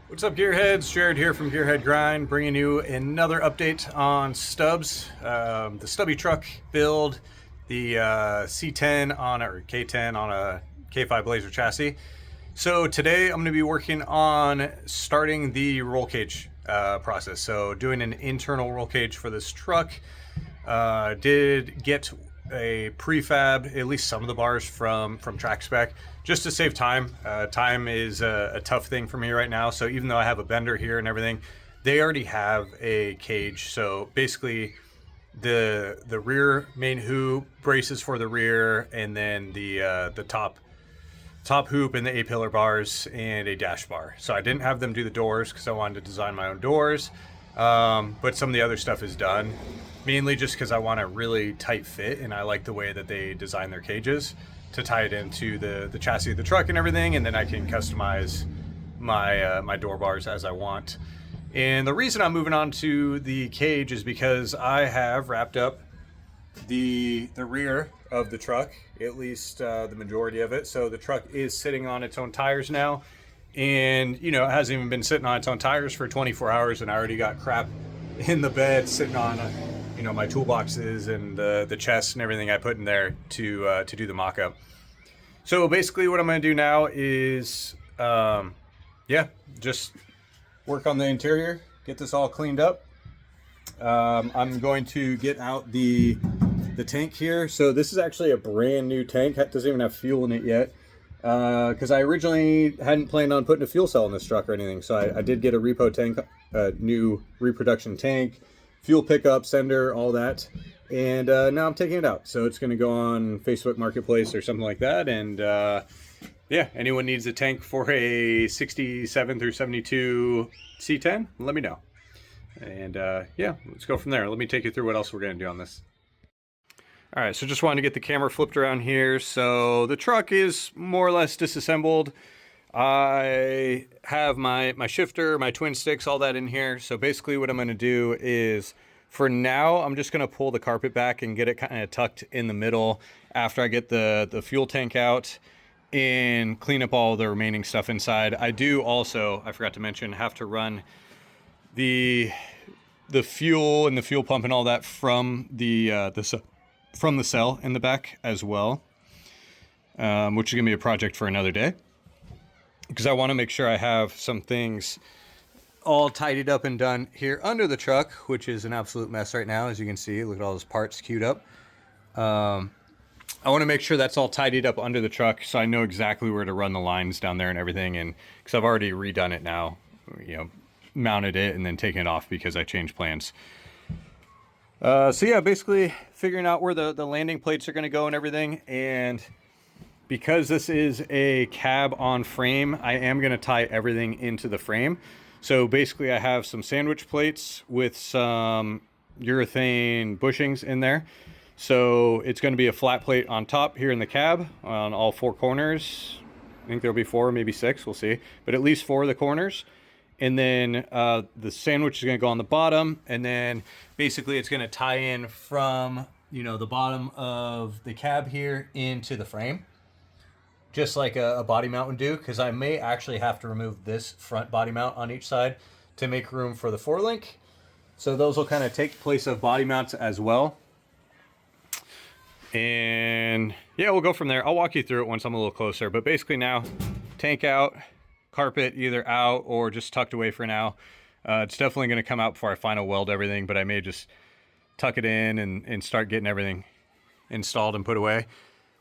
What's up, Gearheads? Jared here from Gearhead Grind, bringing you another update on Stubbs, the stubby truck build, the C10 on or K10 on a K5 Blazer chassis. So today I'm going to be working on starting the roll cage process. So doing an internal roll cage for this truck. Did get a prefab, at least some of the bars from Track Spec, just to save time. Time is a tough thing for me right now. So even though I have a bender here and everything, they already have a cage. So basically, the rear main hoop, braces for the rear, and then the top hoop and the A-pillar bars and a dash bar. So I didn't have them do the doors because I wanted to design my own doors. But some of the other stuff is done, mainly just because I want a really tight fit, and I like the way that they design their cages to tie it into the chassis of the truck and everything, and then I can customize my door bars as I want. And the reason I'm moving on to the cage is because I have wrapped up the rear of the truck, at least the majority of it. So the truck is sitting on its own tires now, and it hasn't even been sitting on its own tires for 24 hours, and I already got crap in the bed sitting on my toolboxes and the chest and everything I put in there to do the mock-up. So basically what I'm going to do now is just work on the interior, get this all cleaned up. I'm going to get out the tank here. So this is actually a brand new tank. It doesn't even have fuel in it yet, because I originally hadn't planned on putting a fuel cell in this truck or anything. So I did get a repo tank, a new reproduction tank, fuel pickup, sender, all that. And now I'm taking it out. So it's going to go on Facebook Marketplace or something like that. And anyone needs a tank for a 67 through 72 C10, let me know. And let's go from there. Let me take you through what else we're going to do on this. All right, so just wanted to get the camera flipped around here. So the truck is more or less disassembled. I have my shifter, my twin sticks, all that in here. So basically what I'm going to do is, for now, I'm just going to pull the carpet back and get it kind of tucked in the middle after I get the fuel tank out and clean up all the remaining stuff inside. I do also, I forgot to mention, have to run the fuel and the fuel pump and all that from the cell in the back as well, which is gonna be a project for another day, because I want to make sure I have some things all tidied up and done here under the truck, which is an absolute mess right now. As you can see, look at all those parts queued up. I want to make sure that's all tidied up under the truck, so I know exactly where to run the lines down there and everything. And because I've already redone it now, mounted it and then taken it off because I changed plans. Basically figuring out where the landing plates are going to go and everything. And because this is a cab on frame, I am going to tie everything into the frame. So basically I have some sandwich plates with some urethane bushings in there. So it's going to be a flat plate on top here in the cab on all four corners. I think there'll be 4, maybe 6, we'll see. But at least 4 of the corners. And then the sandwich is going to go on the bottom. And then basically it's going to tie in from, the bottom of the cab here into the frame, just like a body mount would do, because I may actually have to remove this front body mount on each side to make room for the 4-link. So those will kind of take place of body mounts as well. And we'll go from there. I'll walk you through it once I'm a little closer. But basically now, tank out, carpet either out or just tucked away for now. It's definitely going to come out before I final weld everything, but I may just tuck it in and start getting everything installed and put away.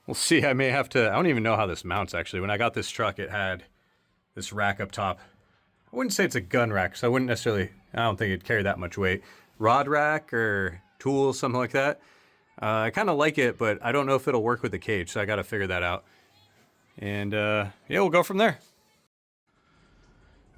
We'll see. I may have to, I don't even know how this mounts actually. When I got this truck, it had this rack up top. I wouldn't say it's a gun rack, so I don't think it'd carry that much weight. Rod rack or tools, something like that. I kind of like it, but I don't know if it'll work with the cage, so I got to figure that out. And we'll go from there.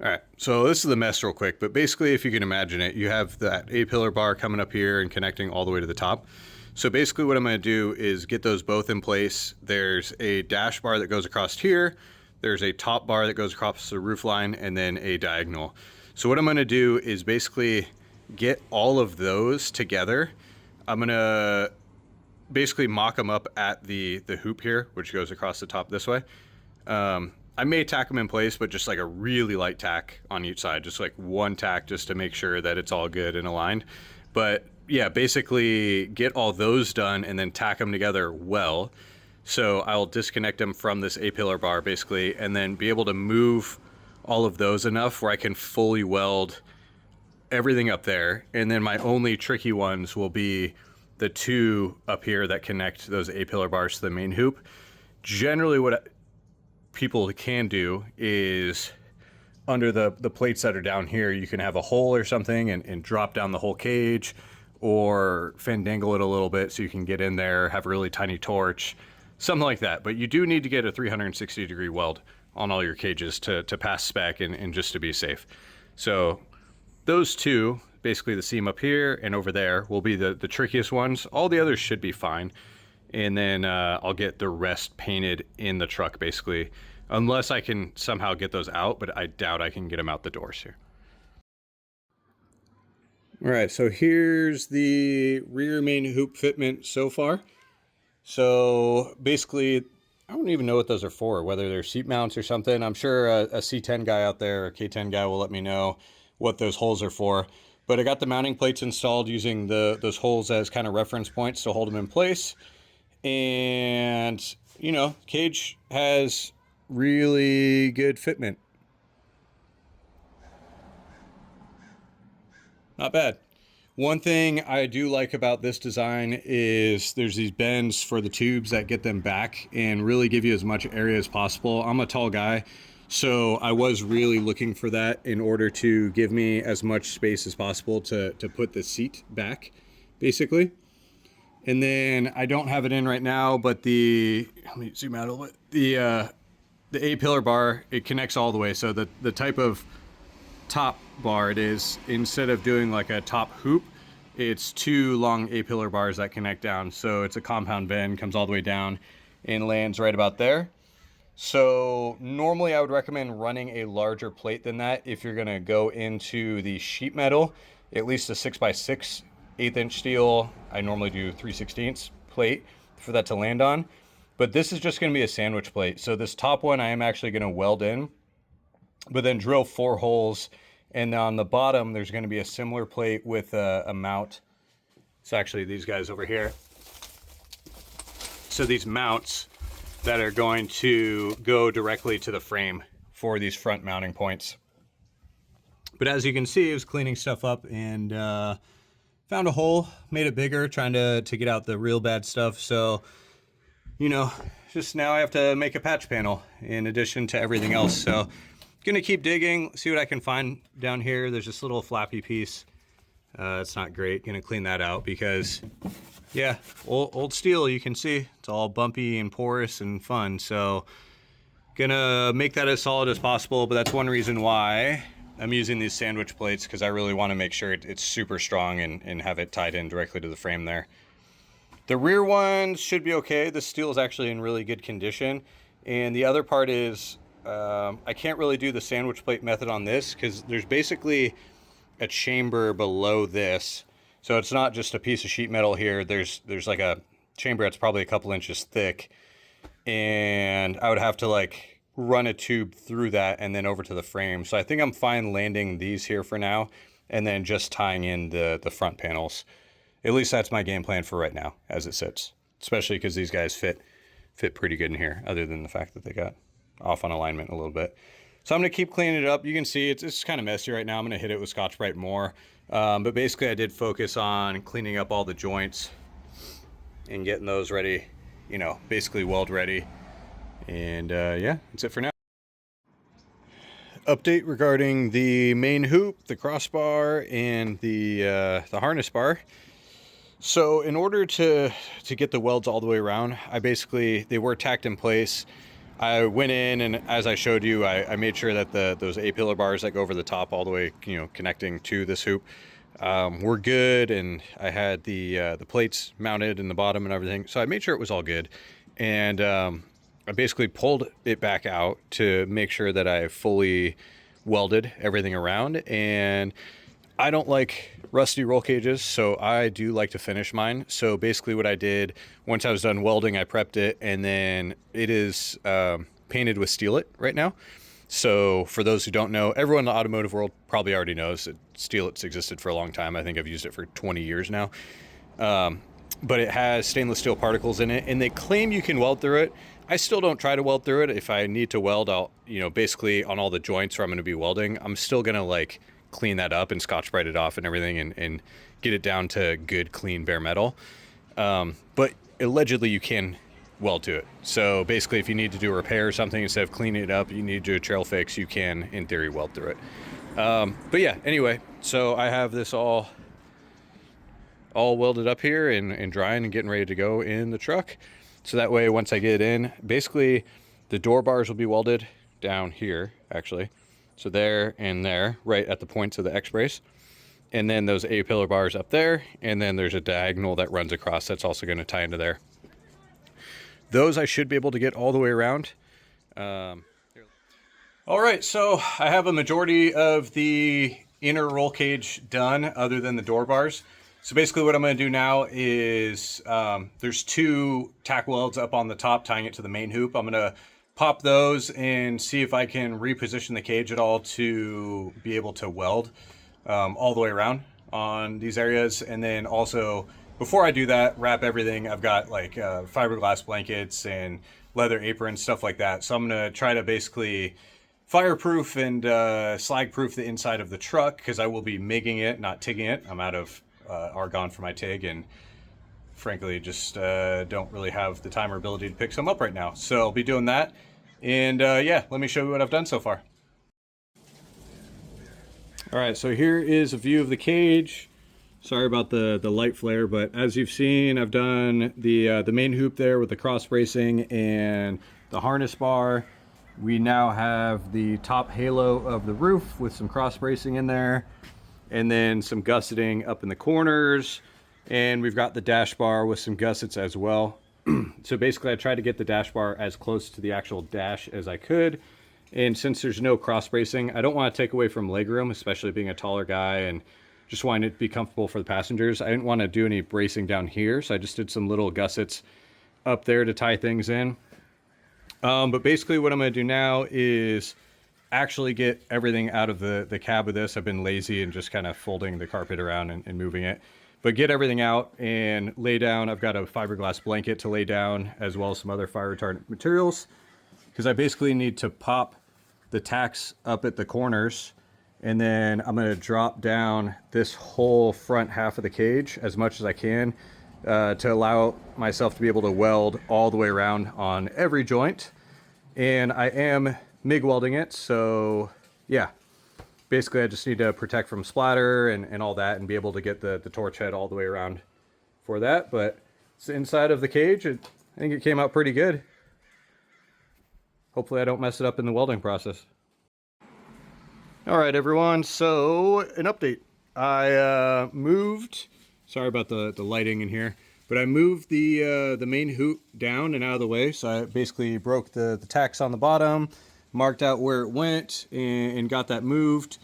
All right, so this is the mess real quick, but basically if you can imagine it, you have that A-pillar bar coming up here and connecting all the way to the top. So basically what I'm going to do is get those both in place. There's a dash bar that goes across here. There's a top bar that goes across the roof line, and then a diagonal. So what I'm going to do is basically get all of those together. I'm going to basically mock them up at the hoop here, which goes across the top this way. I may tack them in place, but just like a really light tack on each side, just like one tack just to make sure that it's all good and aligned. But yeah, basically get all those done and then tack them together well. So I'll disconnect them from this A-pillar bar basically, and then be able to move all of those enough where I can fully weld everything up there. And then my only tricky ones will be the two up here that connect those A-pillar bars to the main hoop. Generally what people can do is under the plates that are down here, you can have a hole or something and drop down the whole cage, or fandangle it a little bit so you can get in there, have a really tiny torch, something like that. But you do need to get a 360-degree weld on all your cages to pass spec and just to be safe. So those two, basically the seam up here and over there, will be the trickiest ones. All the others should be fine. And then I'll get the rest painted in the truck basically, unless I can somehow get those out, but I doubt I can get them out the doors here. All right, so here's the rear main hoop fitment so far. So basically, I don't even know what those are for, whether they're seat mounts or something. I'm sure a C10 guy out there, or a K10 guy, will let me know what those holes are for. But I got the mounting plates installed using those holes as kind of reference points to hold them in place. And, you know, cage has really good fitment. Not bad. One thing I do like about this design is there's these bends for the tubes that get them back and really give you as much area as possible. I'm a tall guy, so I was really looking for that in order to give me as much space as possible to put the seat back, basically. And then I don't have it in right now, but let me zoom out a little bit. The A-pillar bar, it connects all the way. So the type of top bar it is, instead of doing like a top hoop, it's two long A-pillar bars that connect down. So it's a compound bend, comes all the way down and lands right about there. So normally I would recommend running a larger plate than that if you're gonna go into the sheet metal, at least a 6x6 1/8" steel. I normally do 3/16 plate for that to land on, but this is just gonna be a sandwich plate. So this top one I am actually gonna weld in, but then drill 4 holes. And on the bottom, there's going to be a similar plate with a mount. It's actually these guys over here. So these mounts that are going to go directly to the frame for these front mounting points. But as you can see, I was cleaning stuff up and found a hole, made it bigger, trying to get out the real bad stuff. So, you know, just now I have to make a patch panel in addition to everything else. So gonna keep digging, see what I can find down here. There's this little flappy piece. It's not great. Gonna clean that out because, yeah, old steel, you can see it's all bumpy and porous and fun. So gonna make that as solid as possible, but that's one reason why I'm using these sandwich plates, because I really want to make sure it's super strong and have it tied in directly to the frame there. The rear ones should be okay. The steel is actually in really good condition. And the other part is, I can't really do the sandwich plate method on this because there's basically a chamber below this. So it's not just a piece of sheet metal here. There's like a chamber that's probably a couple inches thick. And I would have to like run a tube through that and then over to the frame. So I think I'm fine landing these here for now and then just tying in the front panels. At least that's my game plan for right now as it sits, especially because these guys fit pretty good in here, other than the fact that they got off on alignment a little bit. So I'm gonna keep cleaning it up. You can see it's kind of messy right now. I'm gonna hit it with Scotch-Brite more. But basically I did focus on cleaning up all the joints and getting those ready, you know, basically weld ready. And yeah, that's it for now. Update regarding the main hoop, the crossbar, and the harness bar. So in order to get the welds all the way around, they were tacked in place. I went in and as I showed you, I made sure that those A-pillar bars that go over the top all the way, you know, connecting to this hoop, were good. And I had the plates mounted in the bottom and everything. So I made sure it was all good. And I basically pulled it back out to make sure that I fully welded everything around. And I don't like rusty roll cages, so I do like to finish mine. So basically what I did, once I was done welding, I prepped it, and then it is painted with Steelite right now. So for those who don't know, everyone in the automotive world probably already knows that Steelite's existed for a long time. I think I've used it for 20 years now. But it has stainless steel particles in it, and they claim you can weld through it. I still don't try to weld through it. If I need to weld, I'll, basically on all the joints where I'm going to be welding, I'm still going to like clean that up and Scotch-Brite it off and everything, and get it down to good, clean, bare metal. But allegedly you can weld to it. So basically, if you need to do a repair or something, instead of cleaning it up, you need to do a trail fix, you can, in theory, weld through it. But yeah, anyway, so I have this all welded up here and drying and getting ready to go in the truck. So that way, once I get it in, basically the door bars will be welded down here, actually. So there and there, right at the points of the X-brace. And then those A-pillar bars up there. And then there's a diagonal that runs across that's also going to tie into there. Those I should be able to get all the way around. All right, so I have a majority of the inner roll cage done other than the door bars. So basically what I'm going to do now is there's 2 tack welds up on the top tying it to the main hoop. I'm going to pop those and see if I can reposition the cage at all to be able to weld all the way around on these areas. And then also, before I do that, wrap everything. I've got like fiberglass blankets and leather aprons, stuff like that. So I'm going to try to basically fireproof and slag-proof the inside of the truck, because I will be MIGging it, not TIGging it. I'm out of argon for my TIG, and frankly just don't really have the time or ability to pick some up right now. So I'll be doing that, and yeah, let me show you what I've done so far. All right, so here is a view of the cage. Sorry about the light flare, but as you've seen, I've done the main hoop there with the cross bracing and the harness bar. We now have the top halo of the roof with some cross bracing in there, and then some gusseting up in the corners, and we've got the dash bar with some gussets as well. So basically I tried to get the dash bar as close to the actual dash as I could, and since there's no cross bracing, I don't want to take away from legroom, especially being a taller guy and just wanting it to be comfortable for the passengers. I didn't want to do any bracing down here, so I just did some little gussets up there to tie things in. But basically what I'm going to do now is actually get everything out of the cab of this. I've been lazy and just kind of folding the carpet around and moving it. But get everything out and lay down. I've got a fiberglass blanket to lay down, as well as some other fire retardant materials, because I basically need to pop the tacks up at the corners, and then I'm going to drop down this whole front half of the cage as much as I can to allow myself to be able to weld all the way around on every joint. And I am MIG welding it, so yeah, basically I just need to protect from splatter and all that, and be able to get the torch head all the way around for that. But it's the inside of the cage. I think it came out pretty good. Hopefully I don't mess it up in the welding process. All right, everyone, so an update. I moved, sorry about the lighting in here, but I moved the main hoop down and out of the way. So I basically broke the tacks on the bottom, marked out where it went, and got that moved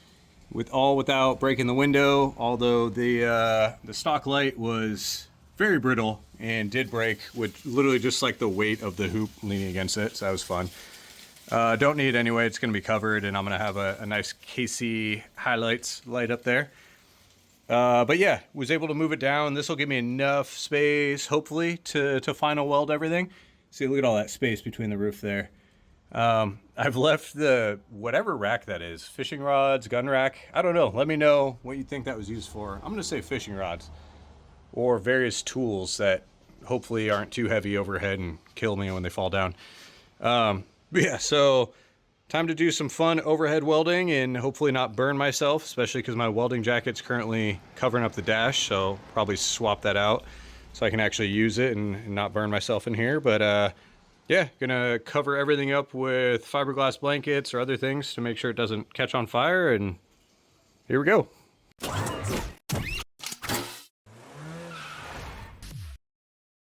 without breaking the window. Although the stock light was very brittle and did break with literally just like the weight of the hoop leaning against it. So that was fun. Don't need it anyway. It's going to be covered, and I'm going to have a nice KC highlights light up there. But yeah, was able to move it down. This will give me enough space, hopefully, to final weld everything. See, look at all that space between the roof there. I've left the whatever rack that is, fishing rods, gun rack. I don't know. Let me know what you think that was used for. I'm going to say fishing rods or various tools that hopefully aren't too heavy overhead and kill me when they fall down. But yeah, so time to do some fun overhead welding and hopefully not burn myself, especially because my welding jacket's currently covering up the dash. So probably swap that out so I can actually use it and not burn myself in here. But yeah, gonna cover everything up with fiberglass blankets or other things to make sure it doesn't catch on fire, and here we go.